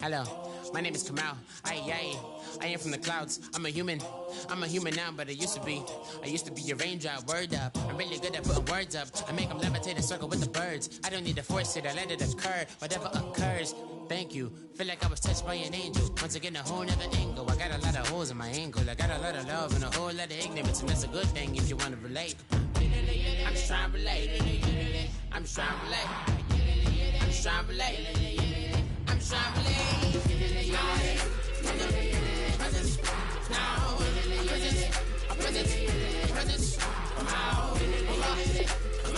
Hello, my name is Kamal. I am from the clouds. I'm a human now, but I used to be a raindrop. Word up, I'm really good at putting words up. I make them levitate and circle with the birds. I don't need to force it, I let it occur. Whatever occurs, thank you. Feel like I was touched by an angel. Once again, a whole nother angle. I got a lot of holes in my angle. I got a lot of love and a whole lot of ignorance, and that's a good thing if you want to relate. I'm just trying to relate. I'm just trying to relate. I'm just trying to relate. I'm just trying to relate. Presence. Now. Presence. Come out. Come out. Come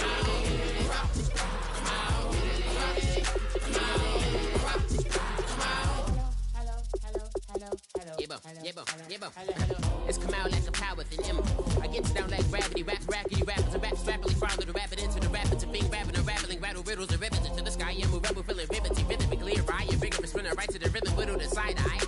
It's come out like a power within him. I get down like gravity, rackety rappers and raps rapidly follow the rabbit into the rapids and being rapping and rattling, rattle riddles and rivets into the sky. I'm a rebel, feeling rhythmically clear. I am vigorous, running right to the rhythm, whittle the side eye.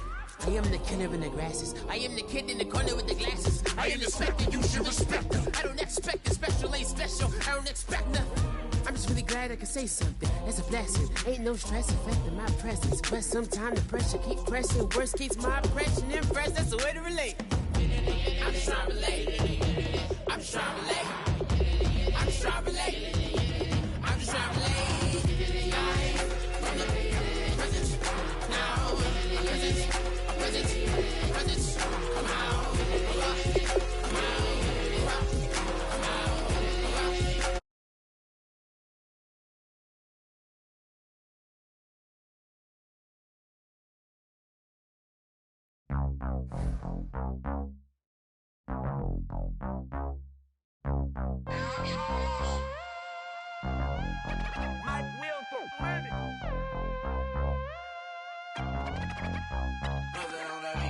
I am the killer in the grasses. I am the kid in the corner with the glasses. I am the specter, you should respect her. I don't expect the special, ain't special. I don't expect nothing. I'm just really glad I can say something. That's a blessing. Ain't no stress affecting my presence. But sometimes the pressure keep pressing. Worst keeps my impression impressed. That's the way to relate. I'm just trying to relate. I'm just trying to relate. I'm just trying to relate. I'm just trying to relate. Presence. Now. Presence. Come out.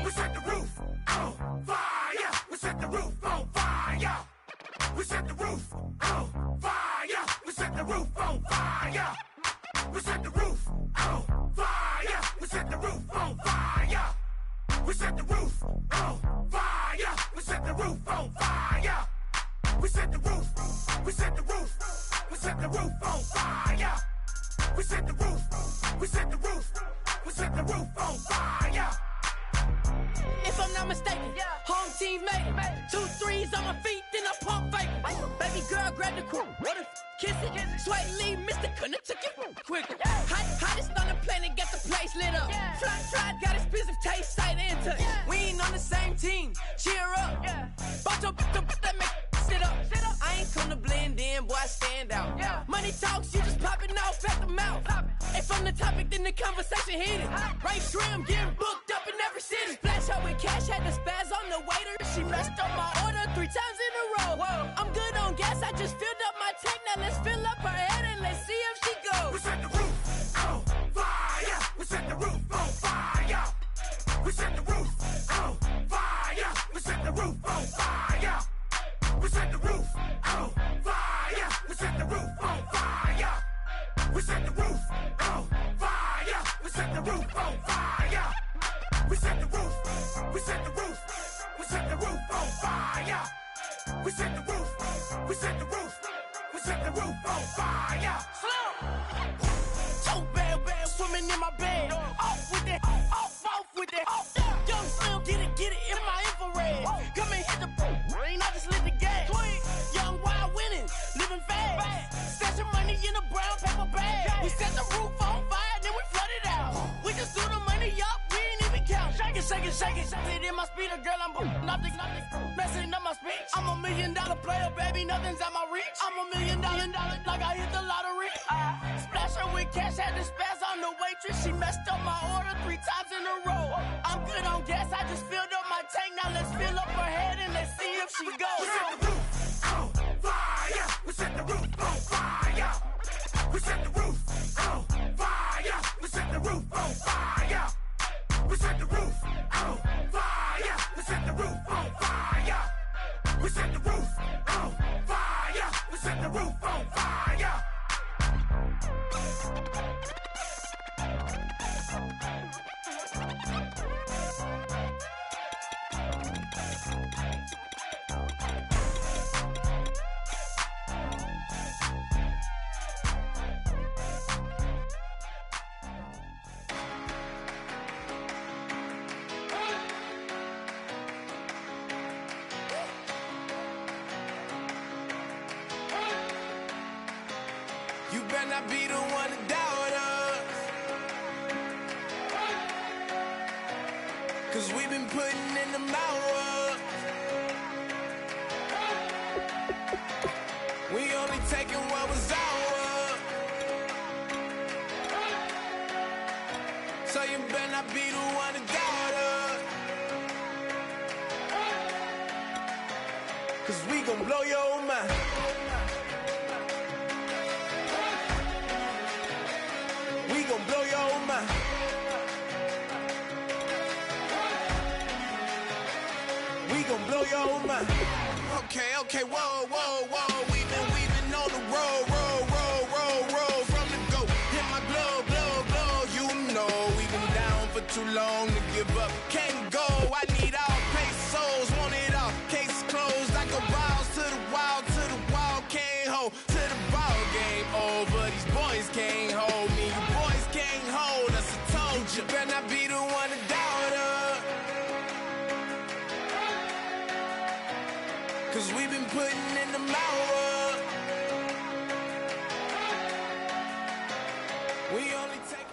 We set the roof on fire. We set the roof on fire. We set the roof on fire. We set the roof on fire. We set the roof on fire. We set the roof on fire. We set the roof on fire. We set the roof on fire. We set the roof. We set the roof. We set the roof on fire. We set the roof. We set the roof. We set the roof on fire. If I'm not mistaken, home team made it. 2 3s on my feet, then I pump fake. Baby girl, grab the crew. Kiss it. Sweat lead, Mr. Couldn't took it quicker. Hottest on the planet, got the place lit up. Fly, got expensive taste, sight and touch. We ain't on the same team. Cheer up. Bunch of that make sit up. I ain't come to blend in, boy, I stand out. Money talks, you just popping off at the mouth. If I'm the topic, then the conversation heated. Right shrimp, getting booked up in every city. Splash her with cash, had the spaz on the waiter. She messed up my order 3 times in a row. I'm good on gas, I just filled up my tank. Now let's fill up her head and let's see if she goes. We set the roof on fire. We set the roof on fire. We set the roof on fire. We set the roof on fire. We set the roof on fire. We set the roof on fire. We set the roof on fire. We set the roof on fire. We set the roof. We set the roof. We set the roof on fire. We set the roof. We set the roof. We set the roof on fire. So bad, swimming in my bed. Off with that, off with that. Young Slim, get it in my infrared. Come and hit the rain, I just lit the gas. Young wild winning, living fast. Stash your money in a brown paper bag. We set the roof on fire, then we flood it out. We just threw the money up, we ain't even count. Shake it. It in my speeder, girl, I'm nothing. Messing up my speech. I'm $1 million player, baby, nothing's at my reach. I'm $1 million, like I hit the lottery. Splash her with cash, had the spaz on the waitress. She messed up my order 3 times in a row. I'm good on gas, I just filled up my tank. Now let's fill up her head and let's see if she goes. We set the roof on fire. We set the roof on fire. We set the roof on fire. We set the roof on fire. We set the roof on fire. We set the roof on fire. We set the roof on fire. We set the roof on fire. You better not be the one to doubt us. 'Cause we've been putting in the hours. We only taking what was ours. So you better not be the one to doubt us. 'Cause we gon' blow your mind. We gon' blow your mind. We gon' blow your mind. Okay, whoa, whoa, whoa. We've been on the road, roll from the go. Hit my glove, you know we've been down for too long to give up. Can't go, I need all pesos, want it all. Case closed, I go balls to the wall, can't hold to the ball game over. These boys can't hold me, you boys can't hold us. I told you, better not be the one to doubt us. 'Cause we've been putting in the hours. We only take it.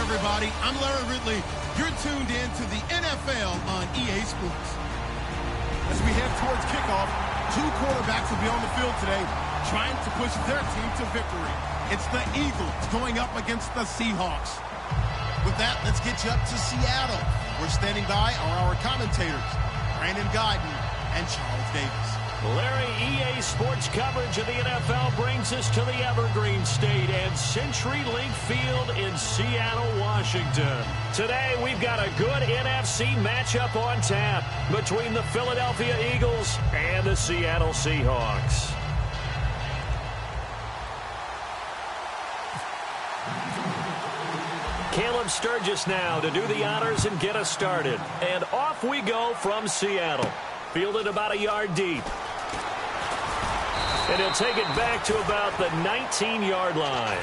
Everybody, I'm Larry Ridley. You're tuned in to the NFL on EA Sports. As we head towards kickoff, two quarterbacks will be on the field today trying to push their team to victory. It's the Eagles going up against the Seahawks. With that, let's get you up to Seattle. We're standing by are our commentators, Brandon Guyton and Charles Davis. Larry, EA Sports coverage of the NFL brings us to the Evergreen State and CenturyLink Field in Seattle, Washington. Today, we've got a good NFC matchup on tap between the Philadelphia Eagles and the Seattle Seahawks. Caleb Sturgis now to do the honors and get us started. And off we go from Seattle. Fielded about a yard deep. And he'll take it back to about the 19-yard line.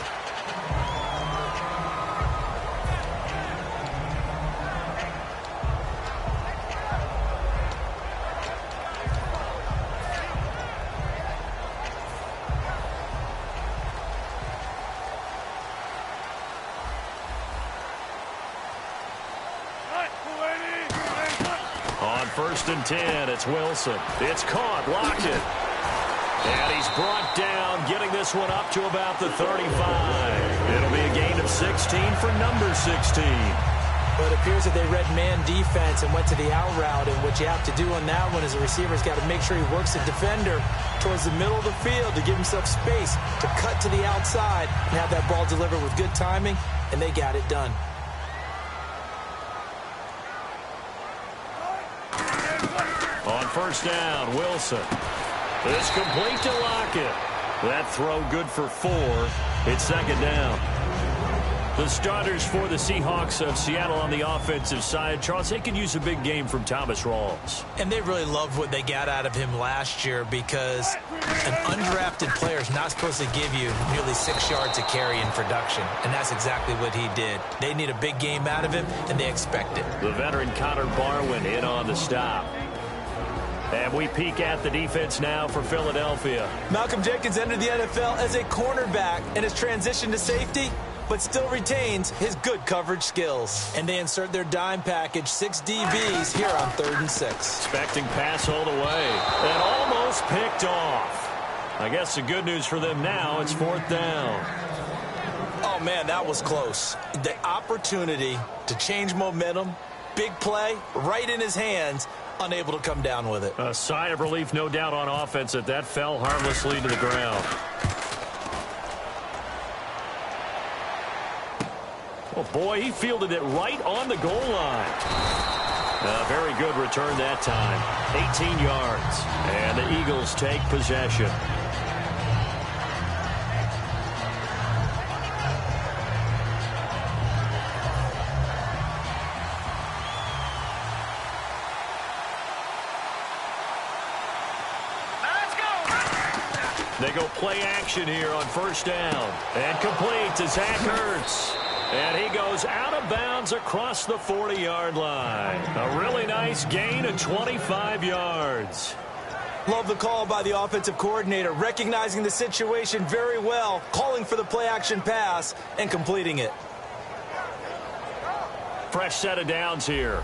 On 1st and 10, it's Wilson. It's caught, Lockett. And he's brought down, getting this one up to about the 35. It'll be a gain of 16 for number 16. But it appears that they read man defense and went to the out route. And what you have to do on that one is the receiver's got to make sure he works the defender towards the middle of the field to give himself space to cut to the outside and have that ball delivered with good timing, and they got it done. On 1st down, Wilson. It's complete to Lockett. That throw good for 4. It's 2nd down. The starters for the Seahawks of Seattle on the offensive side. Charles, they could use a big game from Thomas Rawls. And they really loved what they got out of him last year because an undrafted player is not supposed to give you nearly 6 yards a carry in production. And that's exactly what he did. They need a big game out of him, and they expect it. The veteran Connor Barwin in on the stop. And we peek at the defense now for Philadelphia. Malcolm Jenkins entered the NFL as a cornerback and has transitioned to safety, but still retains his good coverage skills. And they insert their dime package, 6 DBs here on 3rd and 6. Expecting pass all the way. And almost picked off. I guess the good news for them now, it's 4th down. Oh, man, that was close. The opportunity to change momentum, big play, right in his hands, unable to come down with it. A sigh of relief, no doubt, on offense that fell harmlessly to the ground. Oh, boy, he fielded it right on the goal line. A very good return that time. 18 yards. And the Eagles take possession. go play action here on first down. And complete to Zach Ertz. And he goes out of bounds across the 40-yard line. A really nice gain of 25 yards. Love the call by the offensive coordinator, recognizing the situation very well, calling for the play-action pass, and completing it. Fresh set of downs here.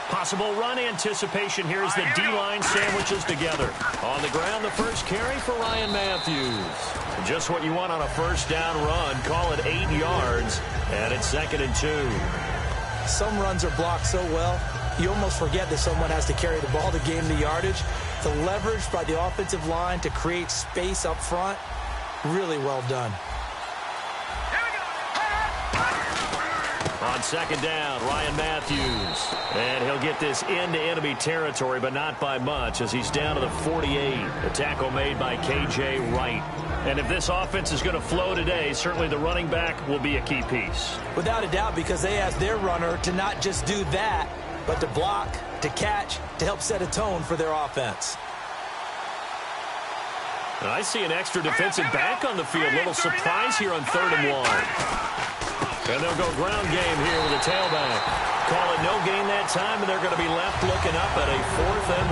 Possible run anticipation here as the D-line sandwiches together. On the ground, the first carry for Ryan Matthews. Just what you want on a first down run. Call it 8 yards, and it's 2nd and 2. Some runs are blocked so well, you almost forget that someone has to carry the ball to gain the yardage. The leverage by the offensive line to create space up front, really well done. On 2nd down, Ryan Matthews. And he'll get this into enemy territory, but not by much, as he's down to the 48. A tackle made by K.J. Wright. And if this offense is going to flow today, certainly the running back will be a key piece. Without a doubt, because they asked their runner to not just do that, but to block, to catch, to help set a tone for their offense. And I see an extra defensive back on the field. Little surprise here on 3rd and 1. And they'll go ground game here with a tailback. Call it no gain that time, and they're going to be left looking up at a 4th and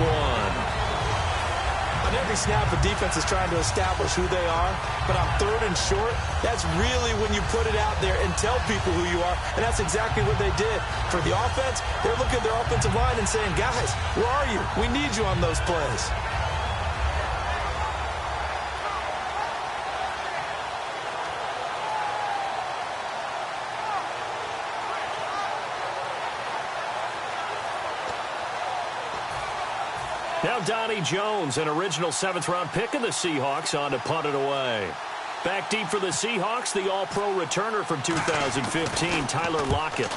1. On every snap, the defense is trying to establish who they are. But on 3rd and short, that's really when you put it out there and tell people who you are. And that's exactly what they did. For the offense, they're looking at their offensive line and saying, guys, where are you? We need you on those plays. Now Donnie Jones, an original 7th-round pick of the Seahawks, on to punt it away. Back deep for the Seahawks, the All-Pro returner from 2015, Tyler Lockett.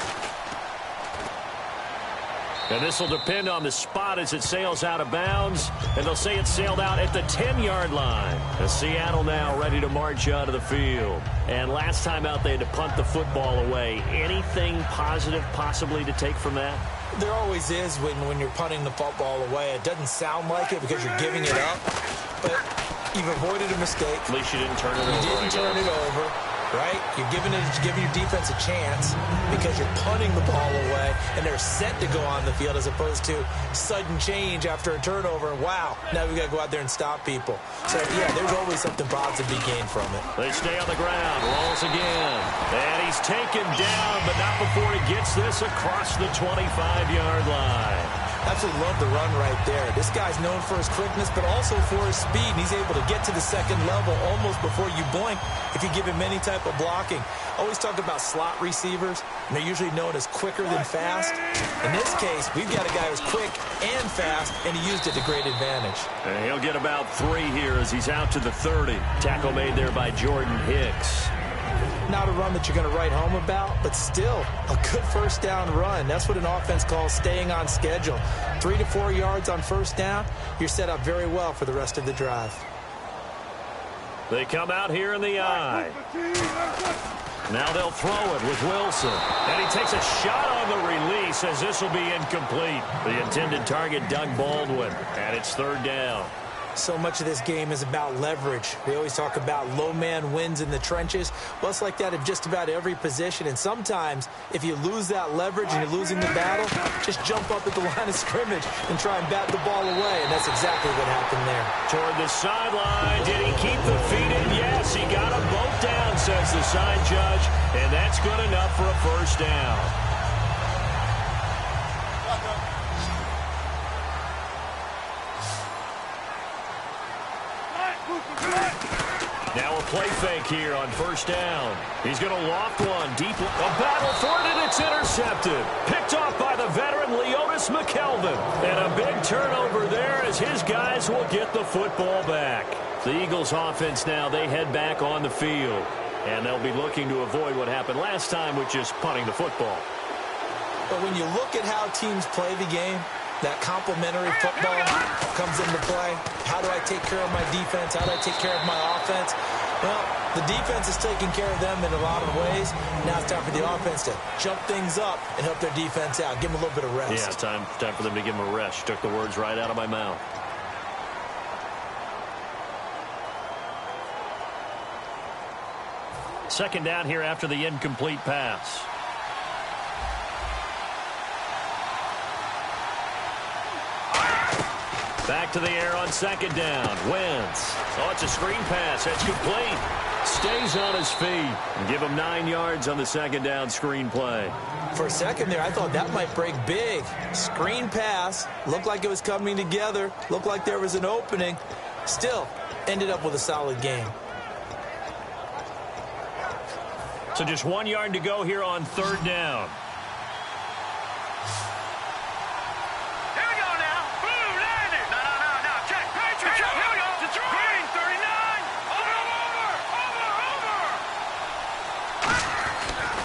And this will depend on the spot as it sails out of bounds. And they'll say it sailed out at the 10-yard line. As Seattle now ready to march out of the field. And last time out, they had to punt the football away. Anything positive possibly to take from that? There always is when you're punting the football away. It doesn't sound like it because you're giving it up. But you've avoided a mistake. At least you didn't turn it over. You didn't turn it over. Right? You're giving your defense a chance because you're punting the ball away, and they're set to go on the field as opposed to sudden change after a turnover. Wow, now we got to go out there and stop people. So, yeah, there's always something positive to be gained from it. They stay on the ground, rolls again. And he's taken down, but not before he gets this across the 25-yard line. Absolutely love the run right there. This guy's known for his quickness, but also for his speed. And he's able to get to the second level almost before you blink if you give him any type of blocking. Always talk about slot receivers, and they're usually known as quicker than fast. In this case, we've got a guy who's quick and fast, and he used it to great advantage. And he'll get about 3 here as he's out to the 30. Tackle made there by Jordan Hicks. Not a run that you're going to write home about, but still a good first down run. That's what an offense calls staying on schedule. 3 to 4 yards on first down, you're set up very well for the rest of the drive. They come out here in the eye. Now they'll throw it with Wilson. And he takes a shot on the release as this will be incomplete. The intended target, Doug Baldwin. And it's 3rd down. So much of this game is about leverage. We always talk about low man wins in the trenches. Well, it's like that in just about every position. And sometimes, if you lose that leverage and you're losing the battle, just jump up at the line of scrimmage and try and bat the ball away. And that's exactly what happened there. Toward the sideline. Did he keep the feet in? Yes, he got them both down, says the side judge. And that's good enough for a first down. Now a play fake here on first down. He's going to loft one deep. A battle for it, and it's intercepted. Picked off by the veteran Leotis McKelvin. And a big turnover there as his guys will get the football back. The Eagles offense now, they head back on the field. And they'll be looking to avoid what happened last time with just punting the football. But when you look at how teams play the game, that complementary football comes into play. How do I take care of my defense? How do I take care of my offense? Well, the defense is taking care of them in a lot of ways. Now it's time for the offense to jump things up and help their defense out. Give them a little bit of rest. Yeah, time for them to give them a rest. You took the words right out of my mouth. Second down here after the incomplete pass. Back to the air on second down. Wentz. Oh, it's a screen pass. That's complete. Stays on his feet. And give him 9 yards on the second down screen play. For a second there, I thought that might break big. Screen pass. Looked like it was coming together. Looked like there was an opening. Still, ended up with a solid game. So just 1 yard to go here on third down. Here we go now. Blue landed. No. Check. Patriot. Here we go. Detroit. Green 39.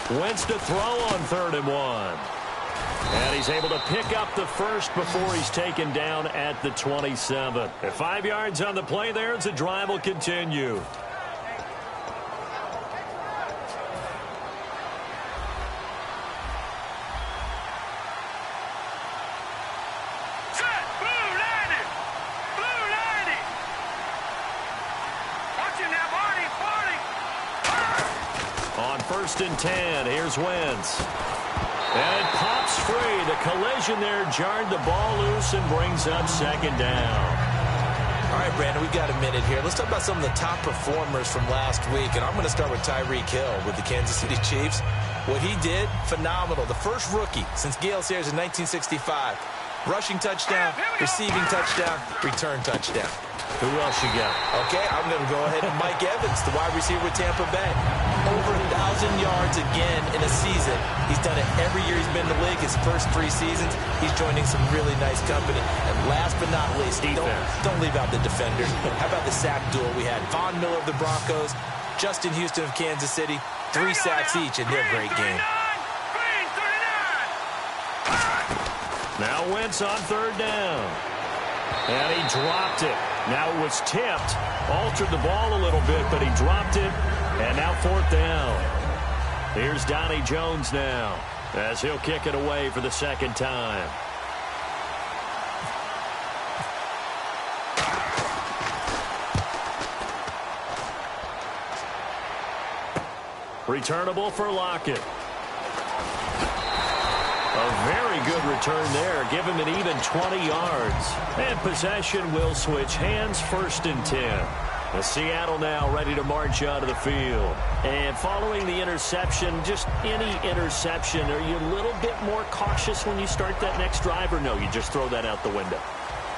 Over. Wentz to throw on 3rd and 1. And he's able to pick up the first before he's taken down at the 27. At 5 yards on the play there, as the drive will continue. First and 10. Here's Wentz. And it pops free. The collision there jarred the ball loose and brings up second down. All right, Brandon, we've got a minute here. Let's talk about some of the top performers from last week. And I'm going to start with Tyreek Hill with the Kansas City Chiefs. What he did, phenomenal. The first rookie since Gale Sayers in 1965. Rushing touchdown, receiving touchdown, return touchdown. Who else you got? Okay, I'm going to go ahead and Mike Evans, the wide receiver with Tampa Bay. Over 1,000 yards again in a season. He's done it every year he's been in the league. His first 3 seasons, he's joining some really nice company. And last but not least, don't leave out the defenders. How about the sack duel we had? Von Miller of the Broncos, Justin Houston of Kansas City, 3 sacks each in their great game. Now Wentz on third down. And he dropped it. Now it was tipped. Altered the ball a little bit, but he dropped it. And now 4th down. Here's Donnie Jones now, as he'll kick it away for the second time. Returnable for Lockett. A very good return there. Give him an even 20 yards. And possession will switch hands. 1st and 10. The Seattle now ready to march out of the field. And following the interception, just any interception, are you a little bit more cautious when you start that next drive, or no, you just throw that out the window?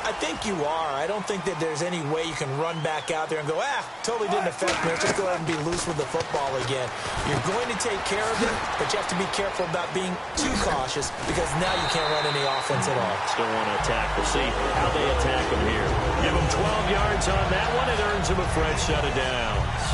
I think you are. I don't think that there's any way you can run back out there and go, totally didn't affect me. Let's just go ahead and be loose with the football again. You're going to take care of it, but you have to be careful about being too cautious because now you can't run any offense at all. Still want to attack. We'll see how they attack him here. Give him 12 yards on that one. It earns him a fresh set of downs.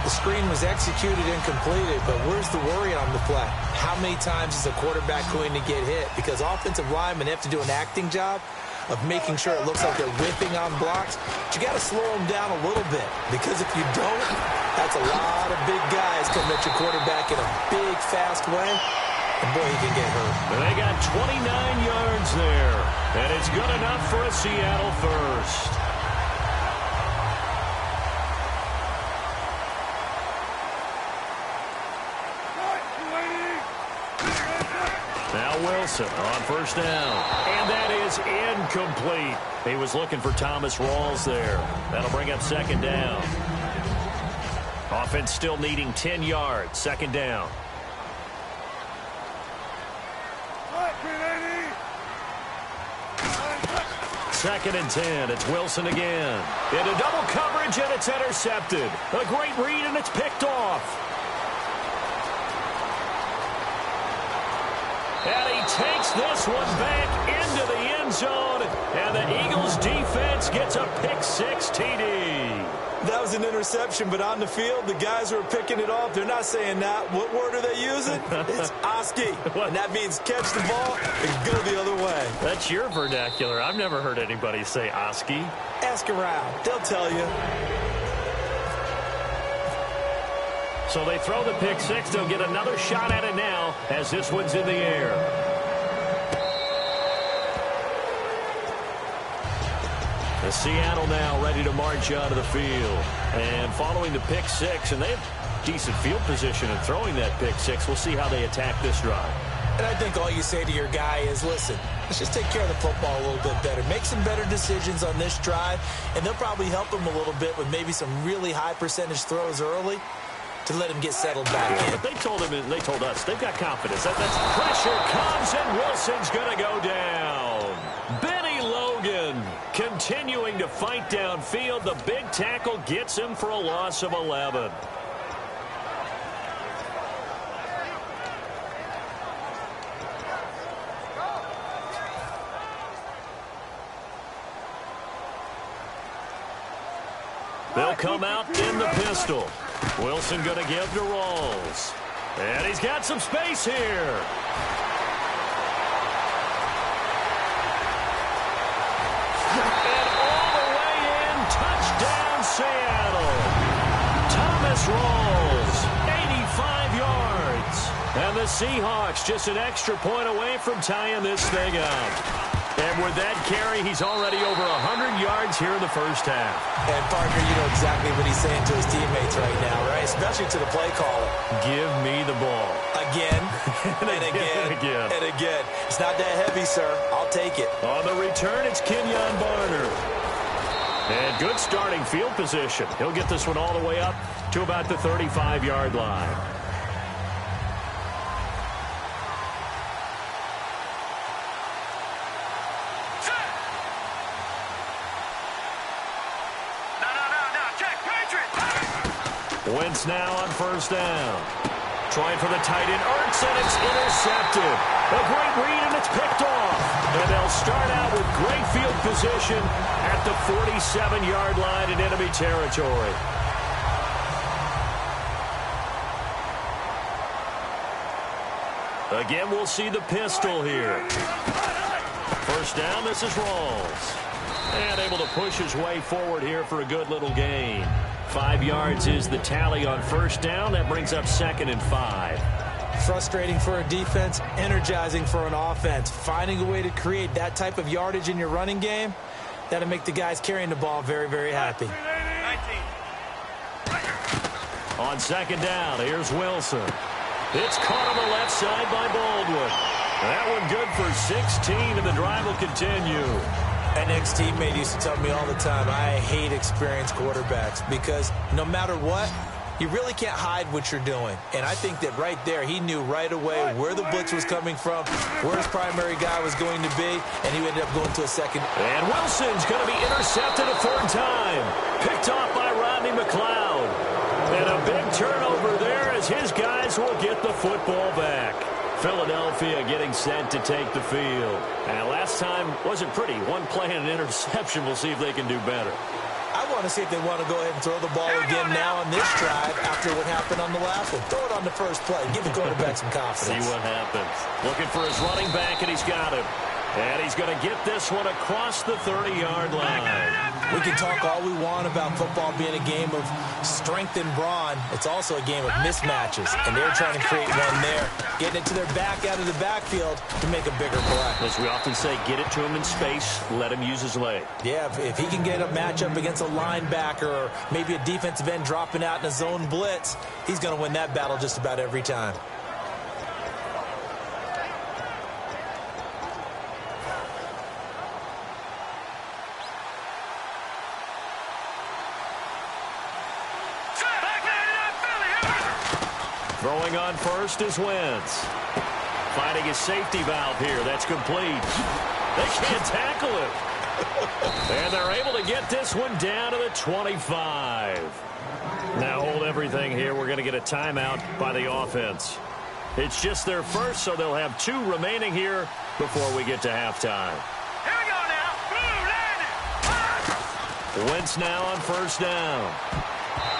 The screen was executed and completed, but where's the worry on the play? How many times is a quarterback going to get hit? Because offensive linemen have to do an acting job of making sure it looks like they're whipping on blocks. But you got to slow them down a little bit, because if you don't, that's a lot of big guys coming at your quarterback in a big, fast way. And boy, he can get hurt. They got 29 yards there, and it's good enough for a Seattle first. Now Wilson on first down. And that is incomplete. He was looking for Thomas Rawls there. That'll bring up second down. Offense still needing 10 yards. Second down. Second and 10. It's Wilson again. Into double coverage, and it's intercepted. A great read, and it's picked off. And he takes this one back into the end zone. And the Eagles defense gets a pick-6 TD. That was an interception, but on the field, the guys who are picking it off, they're not saying that. What word are they using? It's Oski. And that means catch the ball and go the other way. That's your vernacular. I've never heard anybody say Oski. Ask around. They'll tell you. So they throw the pick six. They'll get another shot at it now as this one's in the air. The Seattle now ready to march out of the field. And following the pick six, and they have decent field position in throwing that pick six. We'll see how they attack this drive. And I think all you say to your guy is, listen, let's just take care of the football a little bit better. Make some better decisions on this drive, and they'll probably help him a little bit with maybe some really high percentage throws early to let him get settled back in. But they told him, and they told us, they've got confidence. That's pressure comes, and Wilson's going to go down. Benny Logan continuing to fight downfield. The big tackle gets him for a loss of 11. They'll come out in the pistol. Wilson going to give to Rawls. And he's got some space here. And all the way in, touchdown Seattle. Thomas Rawls, 85 yards. And the Seahawks just an extra point away from tying this thing up. And with that carry, he's already over 100 yards here in the first half. And, partner, you know exactly what he's saying to his teammates right now, right? Especially to the play caller. Give me the ball. Again, and again, and again. It's not that heavy, sir. I'll take it. On the return, it's Kenyon Barner. And good starting field position. He'll get this one all the way up to about the 35-yard line. Wentz now on first down. Trying for the tight end, Ertz, and it's intercepted. A great read, and it's picked off. And they'll start out with great field position at the 47-yard line in enemy territory. Again, we'll see the pistol here. First down, this is Rawls. And able to push his way forward here for a good little gain. 5 yards is the tally on first down. That brings up 2nd and 5. Frustrating for a defense, energizing for an offense. Finding a way to create that type of yardage in your running game, that'll make the guys carrying the ball very, very happy. 19. On second down, here's Wilson. It's caught on the left side by Baldwin. That one good for 16, and the drive will continue. An ex-teammate used to tell me all the time, I hate experienced quarterbacks because no matter what, you really can't hide what you're doing. And I think that right there, he knew right away where the blitz was coming from, where his primary guy was going to be, and he ended up going to a second. And Wilson's going to be intercepted a third time. Picked off by Rodney McLeod. And a big turnover there as his guys will get the football back. Philadelphia getting set to take the field. And last time wasn't pretty. One play and an interception. We'll see if they can do better. I want to see if they want to go ahead and throw the ball again now on this drive after what happened on the last one. Throw it on the first play. Give the quarterback some confidence. See what happens. Looking for his running back, and he's got him. And he's going to get this one across the 30-yard line. We can talk all we want about football being a game of strength and brawn. It's also a game of mismatches, and they're trying to create one there, getting it to their back out of the backfield to make a bigger play. As we often say, get it to him in space, let him use his leg. Yeah, if he can get a matchup against a linebacker or maybe a defensive end dropping out in a zone blitz, he's going to win that battle just about every time. Throwing on first is Wentz. Finding his safety valve here. That's complete. They can't tackle it. And they're able to get this one down to the 25. Now hold everything here. We're going to get a timeout by the offense. It's just their first, so they'll have 2 remaining here before we get to halftime. Here we go now. Wentz now on first down.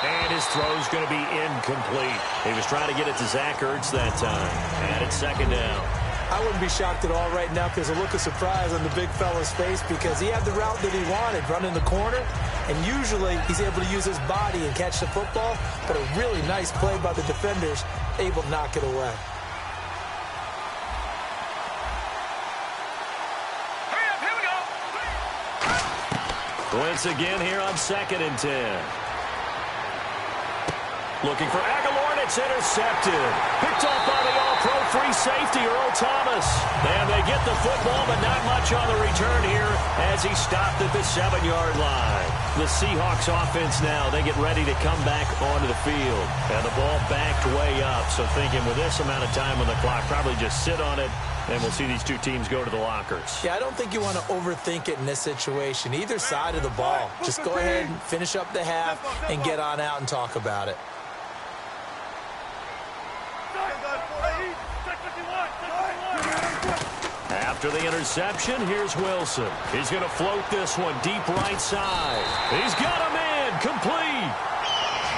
And his throw's going to be incomplete. He was trying to get it to Zach Ertz that time. And it's second down. I wouldn't be shocked at all right now because a look of surprise on the big fella's face because he had the route that he wanted, running the corner. and usually he's able to use his body and catch the football, but a really nice play by the defenders, able to knock it away. Once again here on 2nd and 10. Looking for Aguilar, and it's intercepted. Picked off by the all-pro free safety, Earl Thomas. And they get the football, but not much on the return here as he stopped at the 7-yard line. The Seahawks offense now, they get ready to come back onto the field. And the ball backed way up, so thinking with this amount of time on the clock, probably just sit on it, and we'll see these two teams go to the lockers. Yeah, I don't think you want to overthink it in this situation. Either side of the ball. Just go ahead and finish up the half and get on out and talk about it. After the interception, here's Wilson. He's going to float this one deep right side. He's got a man complete.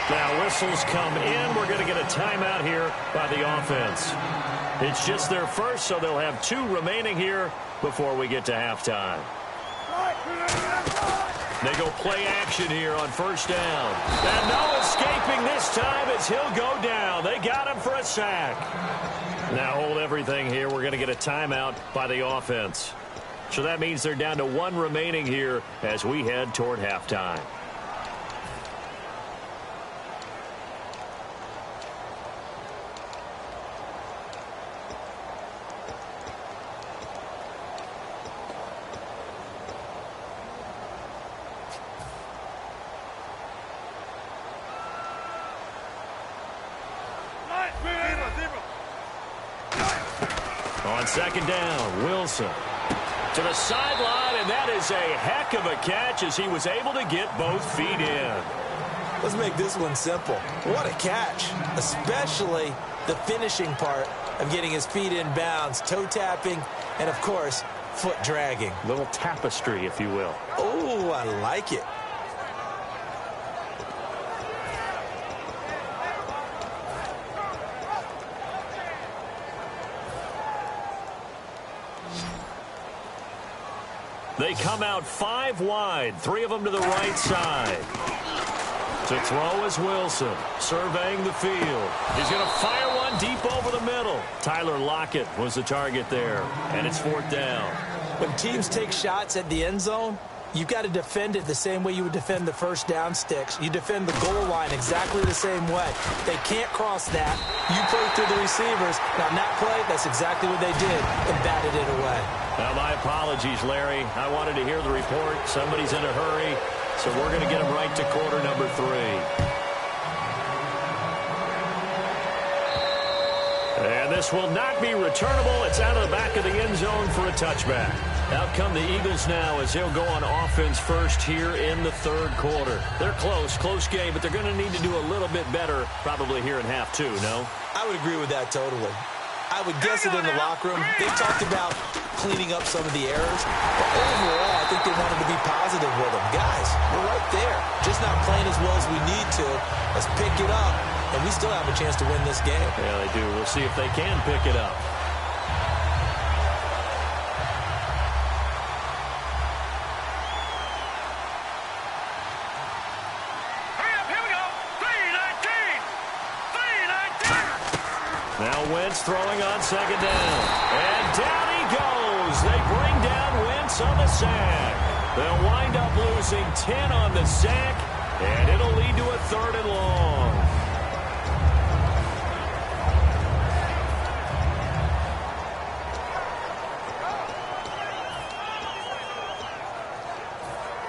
Now whistles come in. We're going to get a timeout here by the offense. It's just their first, so they'll have 2 remaining here before we get to halftime. They go play action here on 1st down. And no escaping this time as he'll go down. They got him for a sack. Now hold everything here. We're going to get a timeout by the offense. So that means they're down to 1 remaining here as we head toward halftime. On 2nd down, Wilson to the sideline, and that is a heck of a catch as he was able to get both feet in. Let's make this one simple. What a catch, especially the finishing part of getting his feet in bounds, toe tapping, and of course, foot dragging. Little tapestry, if you will. Oh, I like it. They come out 5 wide, 3 of them to the right side. To throw is Wilson, surveying the field. He's going to fire one deep over the middle. Tyler Lockett was the target there, and it's 4th down. When teams take shots at the end zone, you've got to defend it the same way you would defend the 1st down sticks. You defend the goal line exactly the same way. They can't cross that. You play through the receivers. Now, on that play, that's exactly what they did and batted it away. Now, my apologies, Larry. I wanted to hear the report. Somebody's in a hurry, so we're going to get him right to quarter number 3. And this will not be returnable. It's out of the back of the end zone for a touchback. Out come the Eagles now as they'll go on offense first here in the 3rd quarter. They're close game, but they're going to need to do a little bit better probably here in half 2, no? I would agree with that totally. I would guess it in the locker room. They've talked about cleaning up some of the errors, but overall, I think they wanted to be positive with them. Guys, we're right there. Just not playing as well as we need to. Let's pick it up, and we still have a chance to win this game. Yeah, they do. We'll see if they can pick it up. Now Wentz throwing on 2nd down. And down he goes. They bring down Wentz on the sack. They'll wind up losing 10 on the sack, and it'll lead to a 3rd and long.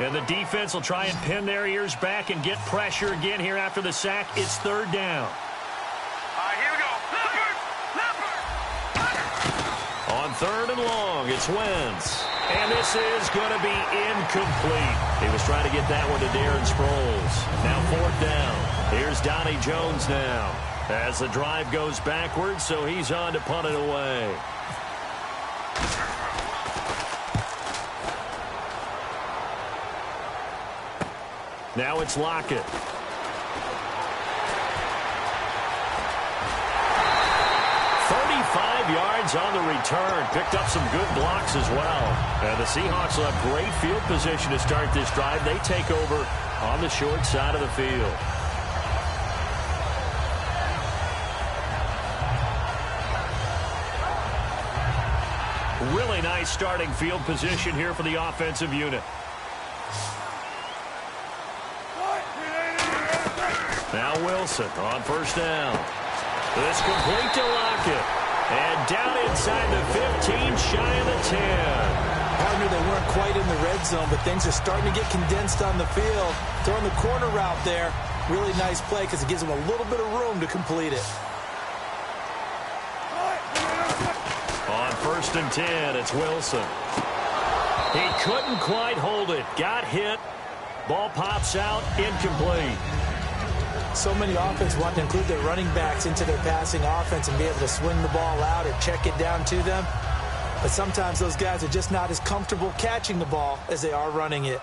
And the defense will try and pin their ears back and get pressure again here after the sack. It's 3rd down. Here we go. On 3rd and long, it's Wentz. And this is going to be incomplete. He was trying to get that one to Darren Sproles. Now 4th down. Here's Donnie Jones now. As the drive goes backwards, so he's on to punt it away. Now it's Lockett. 5 yards on the return. Picked up some good blocks as well. And the Seahawks will have great field position to start this drive. They take over on the short side of the field. Really nice starting field position here for the offensive unit. Now Wilson on first down. This complete to Lockett. And down inside the 15, shy of the 10. Partner, they weren't quite in the red zone, but things are starting to get condensed on the field. Throwing the corner route there. Really nice play because it gives them a little bit of room to complete it. On first and 10, it's Wilson. He couldn't quite hold it. Got hit. Ball pops out, incomplete. So many offenses want to include their running backs into their passing offense and be able to swing the ball out or check it down to them. But sometimes those guys are just not as comfortable catching the ball as they are running it.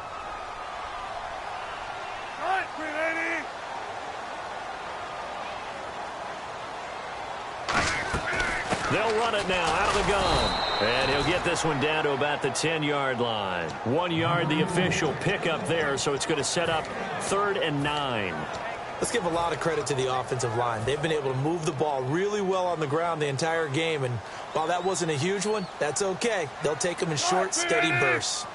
They'll run it now out of the gun. And he'll get this one down to about the 10-yard line. 1 yard, the official pickup there, so it's going to set up 3rd and 9. Let's give a lot of credit to the offensive line. They've been able to move the ball really well on the ground the entire game. And while that wasn't a huge one, that's okay. They'll take them in short, steady bursts.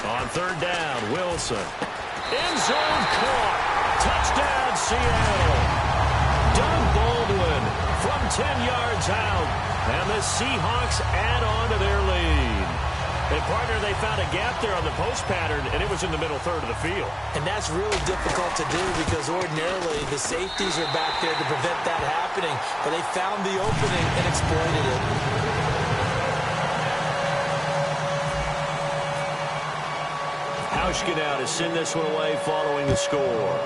On 3rd down, Wilson. End zone caught. Touchdown, Seattle. Doug Baldwin from 10 yards out. And the Seahawks add on to their lead. And, partner, they found a gap there on the post pattern, and it was in the middle third of the field. And that's really difficult to do because ordinarily the safeties are back there to prevent that happening. But they found the opening and exploited it. Hauschka now to send this one away following the score.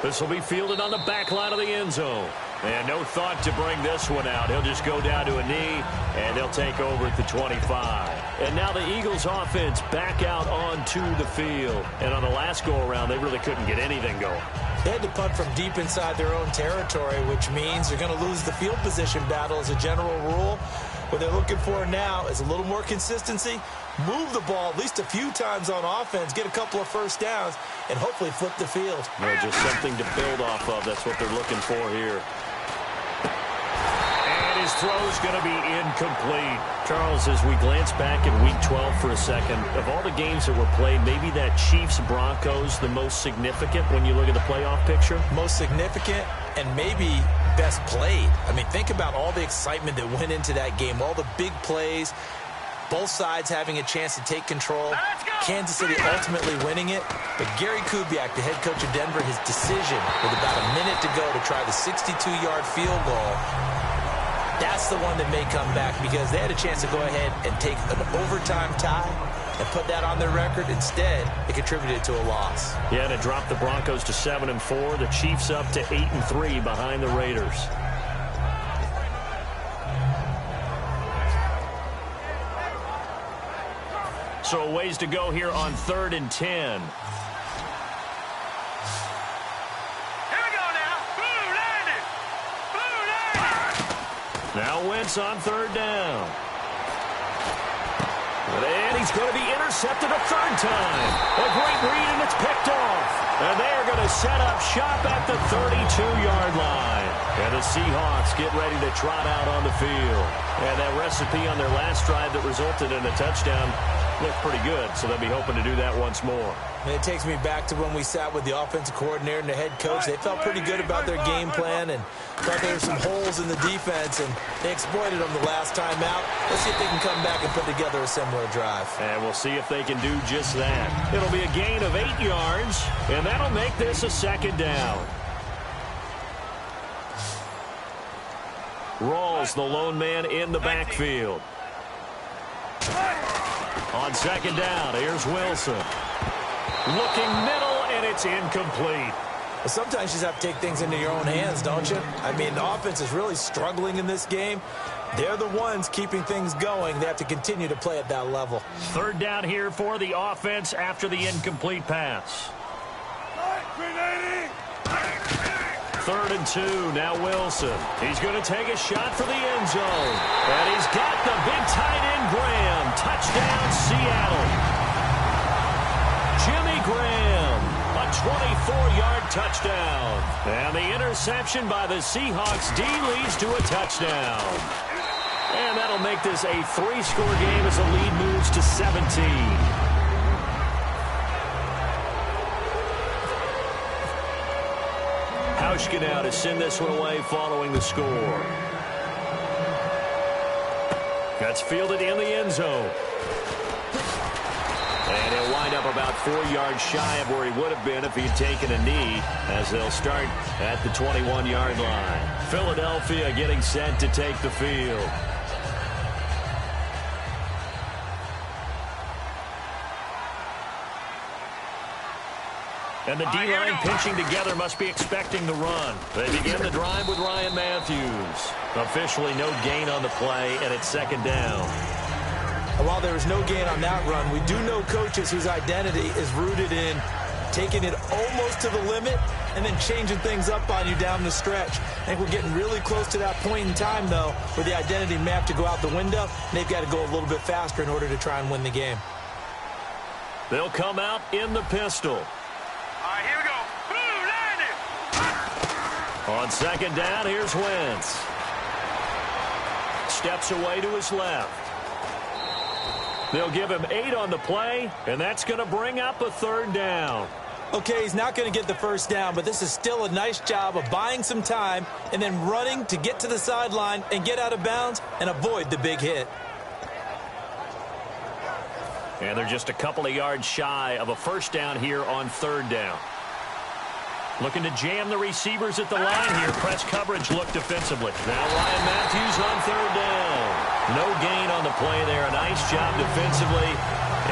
This will be fielded on the back line of the end zone. And no thought to bring this one out. He'll just go down to a knee, and they'll take over at the 25. And now the Eagles offense back out onto the field. And on the last go-around, they really couldn't get anything going. They had to punt from deep inside their own territory, which means they're going to lose the field position battle as a general rule. What they're looking for now is a little more consistency, move the ball at least a few times on offense, get a couple of first downs, and hopefully flip the field. Well, just something to build off of. That's what they're looking for here. And his throw's going to be incomplete. Charles, as we glance back at Week 12 for a second, of all the games that were played, maybe that Chiefs-Broncos the most significant when you look at the playoff picture? Most significant and maybe best played. I mean, think about all the excitement that went into that game, all the big plays, both sides having a chance to take control, Kansas City ultimately winning it. But Gary Kubiak, the head coach of Denver, his decision with about a minute to go to try the 62-yard field goal, that's the one that may come back because they had a chance to go ahead and take an overtime tie and put that on their record. Instead, it contributed to a loss. Yeah, and it dropped the Broncos to 7-4. The Chiefs up to 8-3 behind the Raiders. So a ways to go here on 3rd and 10. Now Wentz on 3rd down. And he's going to be intercepted a 3rd time. A great read, and it's picked off. And they're going to set up shop at the 32-yard line. And the Seahawks get ready to trot out on the field. And that recipe on their last drive that resulted in a touchdown looked pretty good, so they'll be hoping to do that once more. And it takes me back to when we sat with the offensive coordinator and the head coach. They felt pretty good about their game plan and thought there were some holes in the defense, and they exploited them the last time out. Let's see if they can come back and put together a similar drive. And we'll see if they can do just that. It'll be a gain of 8 yards, and that'll make this a 2nd down. Rawls, the lone man in the backfield. On 2nd down, here's Wilson. Looking middle, and it's incomplete. Well, sometimes you just have to take things into your own hands, don't you? I mean, the offense is really struggling in this game. They're the ones keeping things going. They have to continue to play at that level. 3rd down here for the offense after the incomplete pass. 3rd and 2. Now Wilson. He's going to take a shot for the end zone. And he's got the big tight end Graham. Touchdown, Seattle. Jimmy Graham. A 24-yard touchdown. And the interception by the Seahawks D leads to a touchdown. And that'll make this a 3-score game as the lead moves to 17. Hauschka now to send this one away following the score. That's fielded in the end zone. And he'll wind up about 4 yards shy of where he would have been if he'd taken a knee, as they'll start at the 21-yard line. Philadelphia getting set to take the field. And the D-line pinching together must be expecting the run. They begin the drive with Ryan Matthews. Officially no gain on the play, and it's 2nd down. And while there was no gain on that run, we do know coaches whose identity is rooted in taking it almost to the limit and then changing things up on you down the stretch. I think we're getting really close to that point in time, though, where the identity may have to go out the window, and they've got to go a little bit faster in order to try and win the game. They'll come out in the pistol. All right, here we go. Blue, landing. On 2nd down, here's Wentz. Steps away to his left. They'll give him 8 on the play, and that's going to bring up a 3rd down. Okay, he's not going to get the 1st down, but this is still a nice job of buying some time and then running to get to the sideline and get out of bounds and avoid the big hit. And they're just a couple of yards shy of a 1st down here on 3rd down. Looking to jam the receivers at the line here. Press coverage look defensively. Now Ryan Matthews on 3rd down. No gain on the play there. A nice job defensively.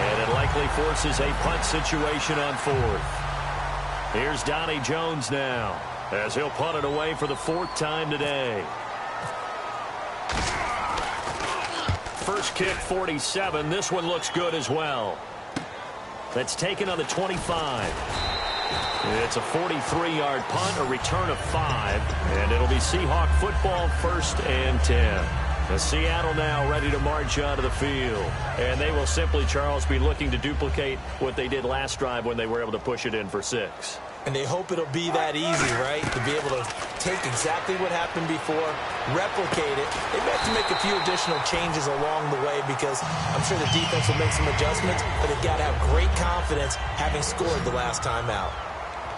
And it likely forces a punt situation on 4th. Here's Donnie Jones now, as he'll punt it away for the 4th time today. First kick, 47. This one looks good as well. That's taken on the 25. It's a 43-yard punt, a return of 5, and it'll be Seahawk football, 1st and 10. The Seattle now ready to march onto the field. And they will simply, Charles, be looking to duplicate what they did last drive when they were able to push it in for 6. And they hope it'll be that easy, right? To be able to take exactly what happened before, replicate it. They may have to make a few additional changes along the way because I'm sure the defense will make some adjustments, but they've got to have great confidence having scored the last time out.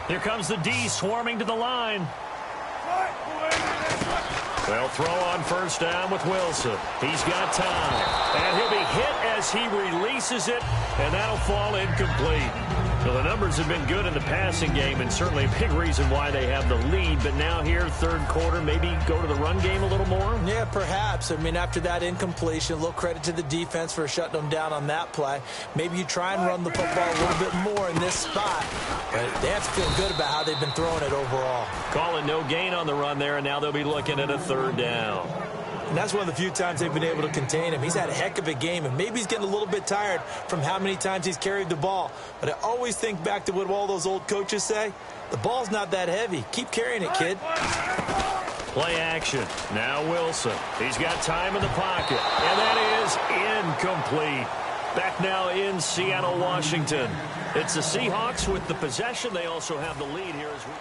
Here comes the D swarming to the line. They'll throw on 1st down with Wilson. He's got time. And he'll be hit as he releases it, and that'll fall incomplete. Well, the numbers have been good in the passing game, and certainly a big reason why they have the lead. But now here, 3rd quarter, maybe go to the run game a little more? Yeah, perhaps. I mean, after that incompletion, a little credit to the defense for shutting them down on that play. Maybe you try and run the football a little bit more in this spot. But they have to feel good about how they've been throwing it overall. Calling no gain on the run there, and now they'll be looking at a 3rd down. And that's one of the few times they've been able to contain him. He's had a heck of a game, and maybe he's getting a little bit tired from how many times he's carried the ball. But I always think back to what all those old coaches say. The ball's not that heavy. Keep carrying it, kid. Play action. Now Wilson. He's got time in the pocket. And that is incomplete. Back now in Seattle, Washington. It's the Seahawks with the possession. They also have the lead here as well.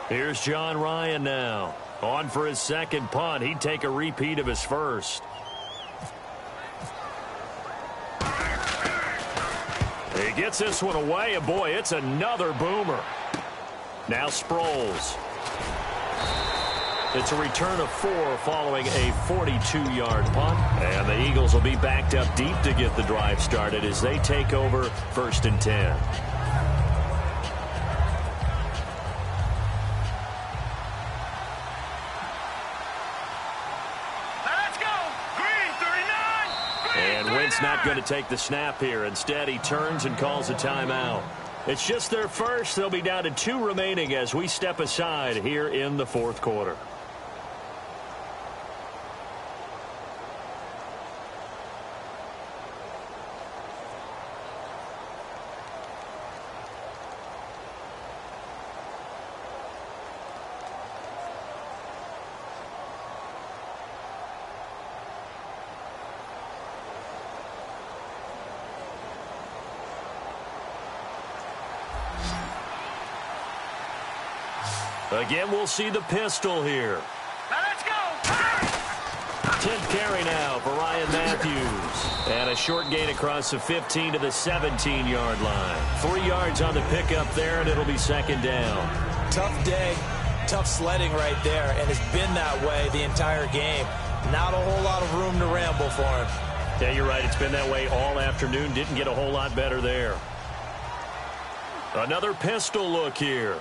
Here's John Ryan now. On for his 2nd punt. He'd take a repeat of his 1st. He gets this one away, and boy, it's another boomer. Now Sproles. It's a return of 4 following a 42-yard punt. And the Eagles will be backed up deep to get the drive started as they take over 1st and 10. Not going to take the snap here. Instead, he turns and calls a timeout. It's just their first. They'll be down to 2 remaining as we step aside here in the 4th quarter. Again, we'll see the pistol here. Now let's go. 10th carry now for Ryan Matthews. And a short gain across the 15 to the 17-yard line. 3 yards on the pickup there, and it'll be second down. Tough day, tough sledding right there, and it's been that way the entire game. Not a whole lot of room to ramble for him. Yeah, you're right. It's been that way all afternoon. Didn't get a whole lot better there. Another pistol look here.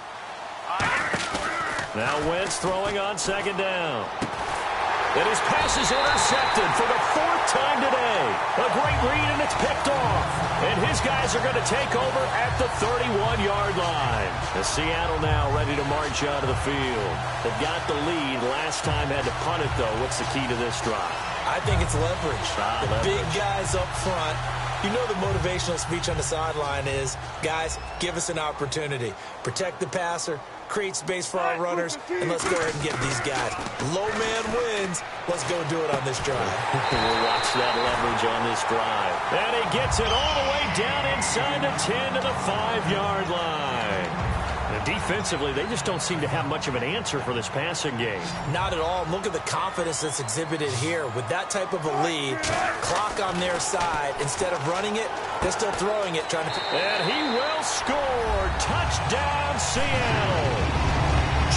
Now Wentz throwing on second down. And his pass is intercepted for the 4th time today. A great read, and it's picked off. And his guys are going to take over at the 31-yard line. The Seattle now ready to march out of the field. They've got the lead. Last time had to punt it, though. What's the key to this drive? I think it's leverage. The big guys up front. You know the motivational speech on the sideline is, guys, give us an opportunity. Protect the passer, create space for our runners, and let's go ahead and get these guys. Low man wins. Let's go do it on this drive. We'll watch that leverage on this drive. And he gets it all the way down inside the 10 to the 5-yard line. And defensively, they just don't seem to have much of an answer for this passing game. Not at all. Look at the confidence that's exhibited here. With that type of a lead, clock on their side, instead of running it, they're still throwing it, trying to... And he will score. Touchdown, Seattle.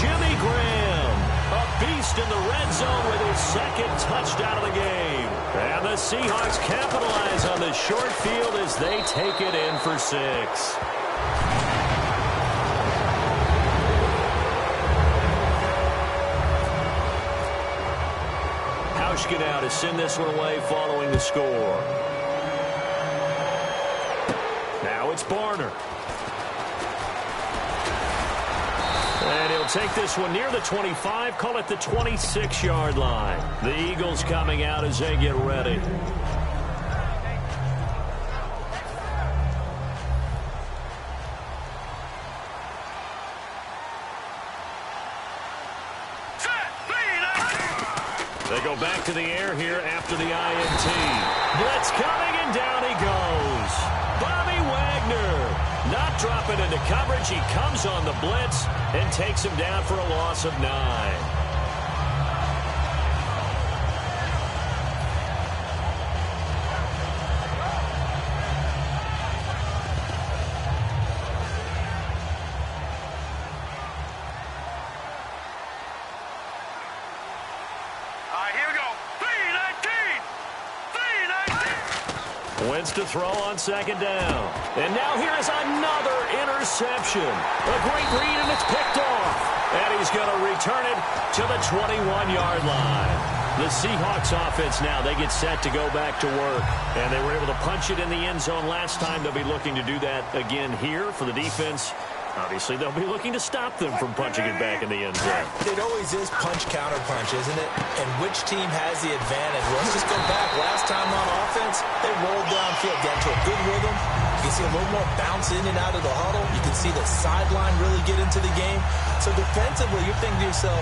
Jimmy Graham, a beast in the red zone with his 2nd touchdown of the game. And the Seahawks capitalize on the short field as they take it in for 6. Get out to send this one away following the score. Now it's Barner. And he'll take this one near the 25, call it the 26-yard line. The Eagles coming out as they get ready. They go back to the air here after the INT. Blitz coming, and down he goes. Bobby Wagner not dropping into coverage. He comes on the blitz and takes him down for a loss of 9. Wentz to throw on second down. And now here is another interception. A great read, and it's picked off. And he's going to return it to the 21-yard line. The Seahawks offense now, they get set to go back to work. And they were able to punch it in the end zone last time. They'll be looking to do that again here for the defense. Obviously, they'll be looking to stop them from punching it back in the end zone. It always is punch-counter-punch, isn't it? And which team has the advantage? Let's just go back. Last time on offense, they rolled downfield, got to a good rhythm. You can see a little more bounce in and out of the huddle. You can see the sideline really get into the game. So defensively, you're thinking to yourself,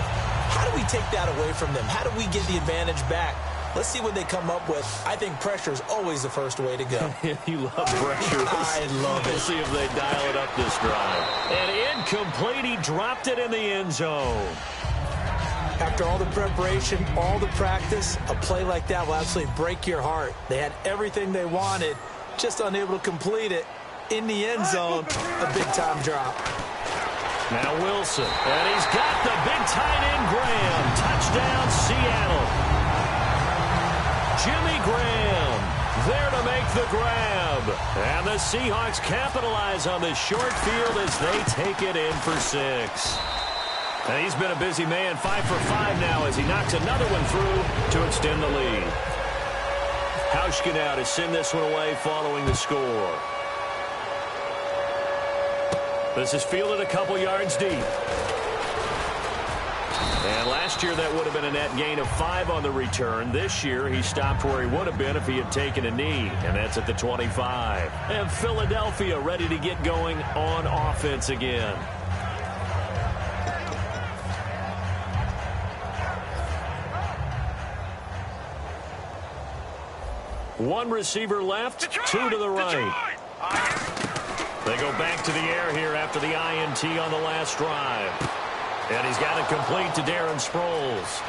how do we take that away from them? How do we get the advantage back? Let's see what they come up with. I think pressure is always the first way to go. You love pressure. I love it. We'll see if they dial it up this drive. And incomplete. He dropped it in the end zone. After all the preparation, all the practice, a play like that will absolutely break your heart. They had everything they wanted, just unable to complete it. In the end zone, a big-time drop. Now Wilson. And he's got the big tight end, Graham. Touchdown, Seattle. Jimmy Graham there to make the grab. And the Seahawks capitalize on the short field as they take it in for 6. And he's been a busy man, 5 for 5 now as he knocks another one through to extend the lead. Hauschka now to send this one away following the score. This is fielded a couple yards deep. And last year that would have been a net gain of 5 on the return. This year he stopped where he would have been if he had taken a knee, and that's at the 25. And Philadelphia ready to get going on offense again. One receiver left, 2 to the right. They go back to the air here after the INT on the last drive. And he's got it complete to Darren Sproles.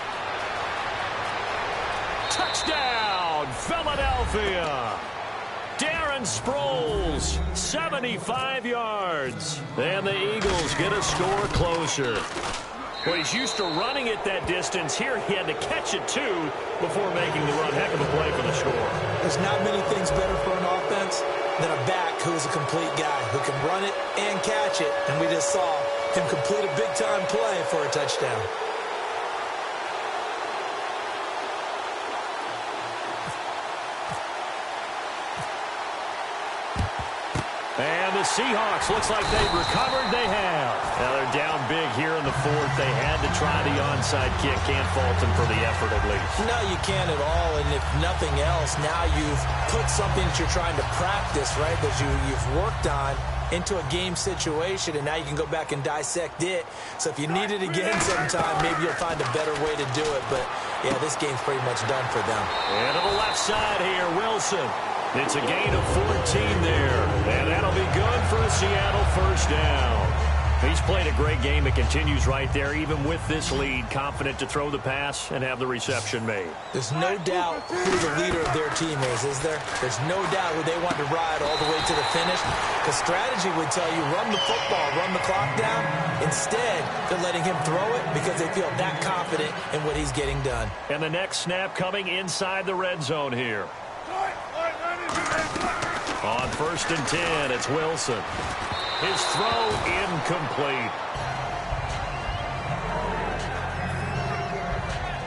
Touchdown, Philadelphia! Darren Sproles, 75 yards. And the Eagles get a score closer. Well, he's used to running it that distance. Here he had to catch it, too, before making the run. Heck of a play for the score. There's not many things better for an offense than a back who's a complete guy who can run it and catch it. And we just saw him complete a big-time play for a touchdown. And the Seahawks, looks like they've recovered. They have. Now they're down big here in the fourth. They had to try the onside kick. Can't fault them for the effort, at least. No, you can't at all. And if nothing else, now you've put something that you're trying to practice, right, that you've worked on into a game situation, and now you can go back and dissect it. So if you need it again sometime, maybe you'll find a better way to do it. But, yeah, this game's pretty much done for them. And to the left side here, Wilson. It's a gain of 14 there, and that'll be good for a Seattle first down. He's played a great game. It continues right there, even with this lead, confident to throw the pass and have the reception made. There's no doubt who the leader of their team is there? There's no doubt who they want to ride all the way to the finish. Because strategy would tell you, run the football, run the clock down. Instead, they're letting him throw it because they feel that confident in what he's getting done. And the next snap coming inside the red zone here. On 1st and 10, it's Wilson. His throw incomplete.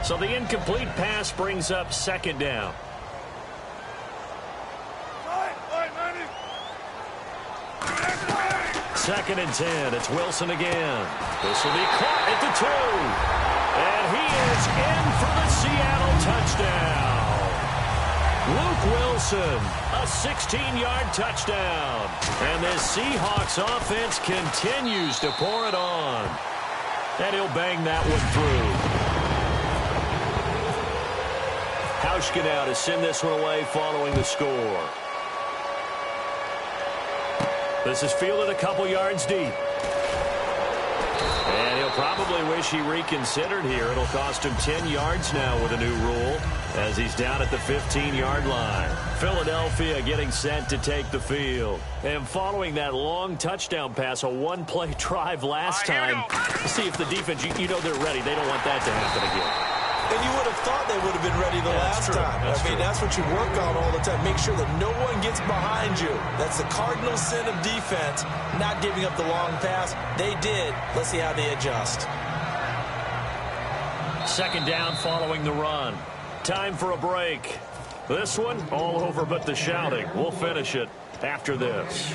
So the incomplete pass brings up 2nd down. Second and 10, it's Wilson again. This will be caught at the 2. And he is in for the Seattle touchdown. Luke Wilson, a 16-yard touchdown. And this Seahawks offense continues to pour it on. And he'll bang that one through. Hauschka now to send this one away following the score. This is fielded a couple yards deep. And he'll probably wish he reconsidered here. It'll cost him 10 yards now with a new rule as he's down at the 15-yard line. Philadelphia getting set to take the field. And following that long touchdown pass, a one-play drive last time, see if the defense, you know they're ready. They don't want that to happen again. And you would have thought they would have been ready the last time. That's what you work on all the time. Make sure that no one gets behind you. That's the cardinal sin of defense, not giving up the long pass. They did. Let's see how they adjust. 2nd down following the run. Time for a break. This one, all over but the shouting. We'll finish it after this.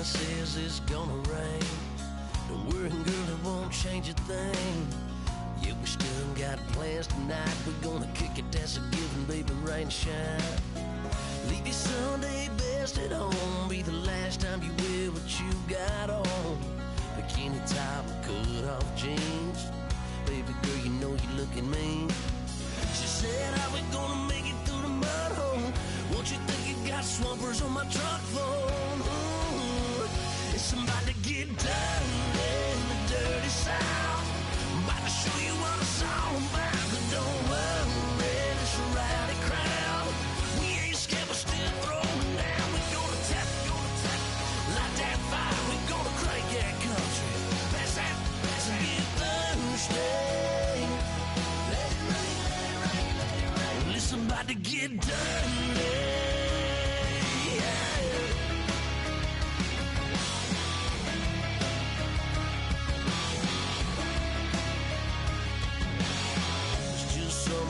says it's gonna rain. Don't worry, girl, it won't change a thing. Yeah, we still got plans tonight. We're gonna kick it, that's a given, baby, rain or shine. Leave your Sunday best at home. Be the last time you wear what you got on. Bikini top and cut off jeans. Baby girl, you know you looking mean. She said, how we gonna make it through the mud hole? Won't you think you got swampers on my truck phone? Ooh, it's somebody to get dirty in the dirty South. I'm about to show you what it's all about. But don't worry, it's a rowdy crowd. We ain't scared, but still throwing down. We gonna tap, light that fire. We gonna crank that country. Pass that, and get thirsty. Let it rain, let it rain, let it rain. Listen, about to get dirty.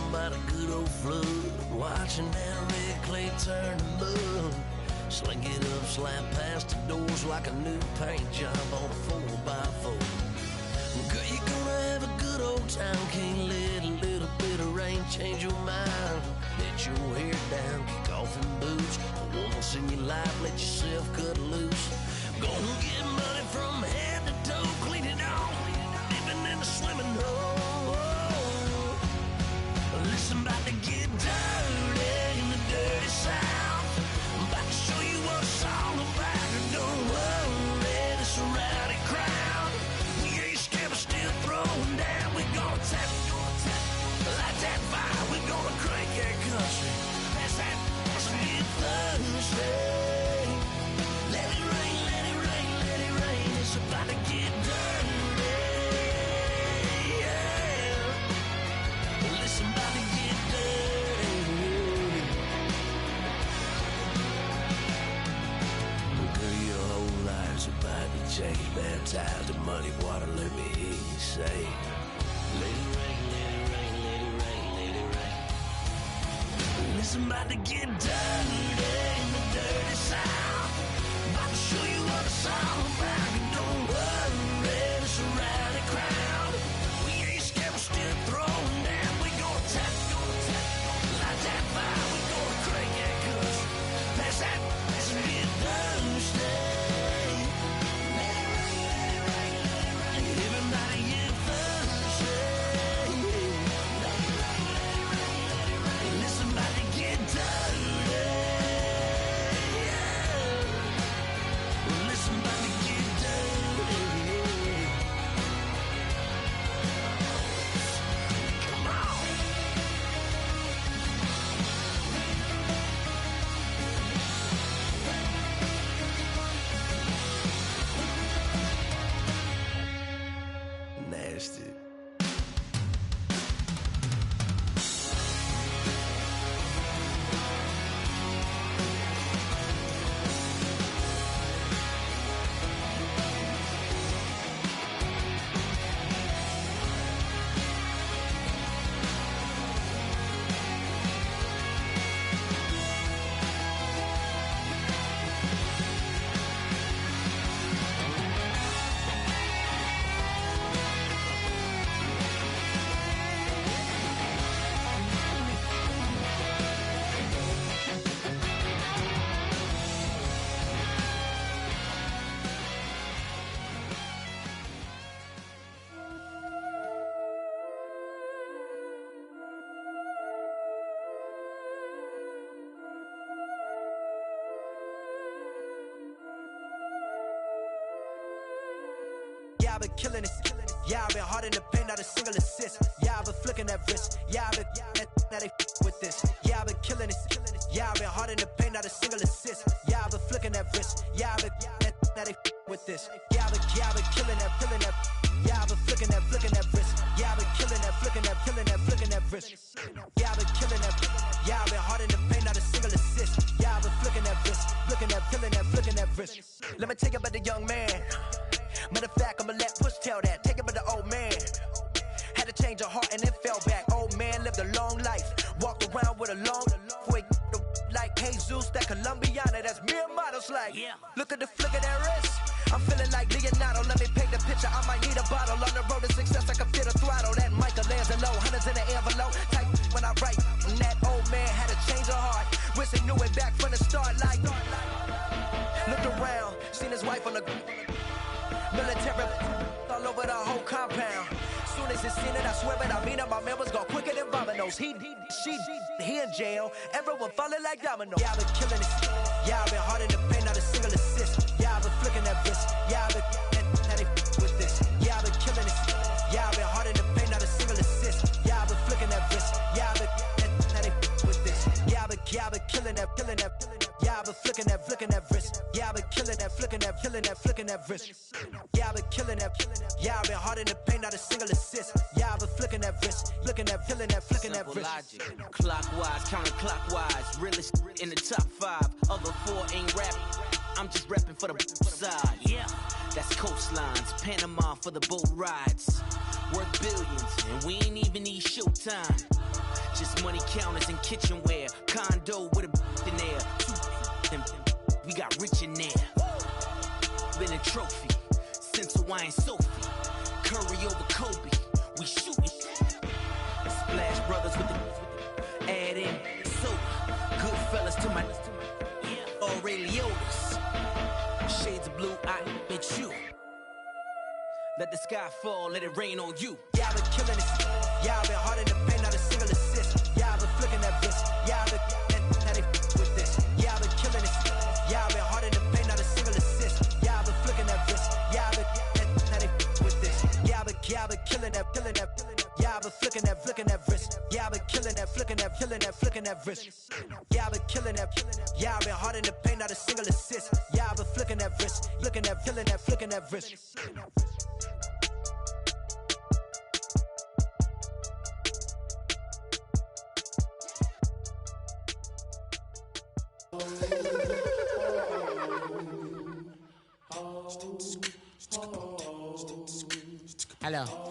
About a good old flood, watching that red clay turn to mud. Sling it up, slap past the doors like a new paint job on a 4x4. Girl, you're gonna have a good old time. Can't let a little bit of rain change your mind. Let your hair down, kick off in boots. For once in your life, let yourself cut loose. Gonna get money from head to toe, clean it off, living in a swimming hole. Listen, about to get dirty in the dirty South. I'm about to show you what it's all about. And don't worry, this a rowdy crowd. We ain't scared, but still throwing down. We gonna tap, light that fire. We gonna crank that country. Pass that, let's get thirsty. Let it rain, let it rain, let it rain. It's about to get dirty. Listen, about to get dirty. Girl, your whole life's about to change. Baptized in muddy water, let me hear you say, let it rain, let it rain, let it rain, let it rain. Listen, about to get dirty in the dirty South. About to show you what it's all about. And don't worry, it's a rowdy crowd. We ain't scared, we're still throwing down. We gonna tap, light that fire. We gonna crank that country. Pass that, let's get thirsty. Let it rain, let it rain, let it rain. Everybody get thirsty. Let it rain, let it rain, let it rain. Listen, about to get dirty. Listen, about to get dirty. Come on. Nasty. Yeah, I've been killing it. Yeah, I've been hard in the paint, not a single assist. Yeah, I've been flicking that wrist. Yeah, I've been now they with this. Yeah, I've been killing it. Yeah, I've been hard in the paint, not a single assist. Yeah, I've been flicking that wrist. Yeah, I've been now they with this. Yeah, I've been killing that. Yeah, I've been flicking that wrist. Yeah, I've been killing that, flicking that wrist. Yeah, I've been killing that. Yeah, I've been hard in the paint, not a single assist. Yeah, I've been flicking that wrist, flicking that wrist. Let me tell you about the young man. Matter of fact, I'ma let Push tell that. Take it about the old man. Had to change her heart and it fell back. Old man lived a long life. Walked around with a long like Jesus, that Colombiana, that's me and my battles like, look at the flick of that wrist. I'm feeling like Leonardo, let me paint the picture. I might need a bottle on the road to success. I can feel the throttle. That Michelangelo, hundreds in the envelope. Type when I write, and that old man had a change of heart. Wish he knew it back from the start. Like, looked around, seen his wife on the military all over the whole compound. Soon as he seen it, I swear it, I mean it. My members go quicker than dominoes. He in jail. Everyone falling like dominoes. Yeah, I've been killing it. Yeah, I've been hard in the paint, not a single assist. Yeah, I've been flicking that wrist. Yeah, I've been now they with this. Yeah, I've been killing it. Yeah, I've been hard in the paint, not a single assist. Yeah, I've been flicking that wrist. Yeah, I've been now they with this. Yeah, I've been killing that. Yeah, I've been flicking that wrist. Yeah, I've been killing that, flicking that wrist. Yeah, I've been killing that. Yeah, I've been hard in the paint, not a single assist. Yeah, I've been flicking that wrist, flicking that wrist. Logic, clockwise, counterclockwise, realest in the top 5. Other 4 ain't rapping. I'm just repping for the side. Yeah, that's coastlines, Panama for the boat rides. Worth billions, and we ain't even need showtime. Just money counters and kitchenware. Condo with a in there. We got rich in there. Been a trophy since Hawaiian Sophie. Curry over Kobe. We shooting. Splash Brothers with the add in soda. Good fellas to my Aureliotas. Shades of blue, I bet you. Let the sky fall, let it rain on you. Yeah, I've been killing it. Yeah, I've been hard in the paint, not a single assist. Yeah, I've been flicking that wrist. Yeah, I've been now they with this. Yeah, I've been killing it. Yeah, I've been hard in the paint, not a single assist. Yeah, I've been flicking that wrist. Yeah, I've been now they with this. Yeah, I've been killing that. Yeah, I've been flicking that wrist. Yeah, I've been killing that, flicking that wrist. Yeah, I've been killing that. Yeah, I've been hard in the paint, not a single assist. Yeah, I've been flicking that wrist, flicking that wrist. Hello.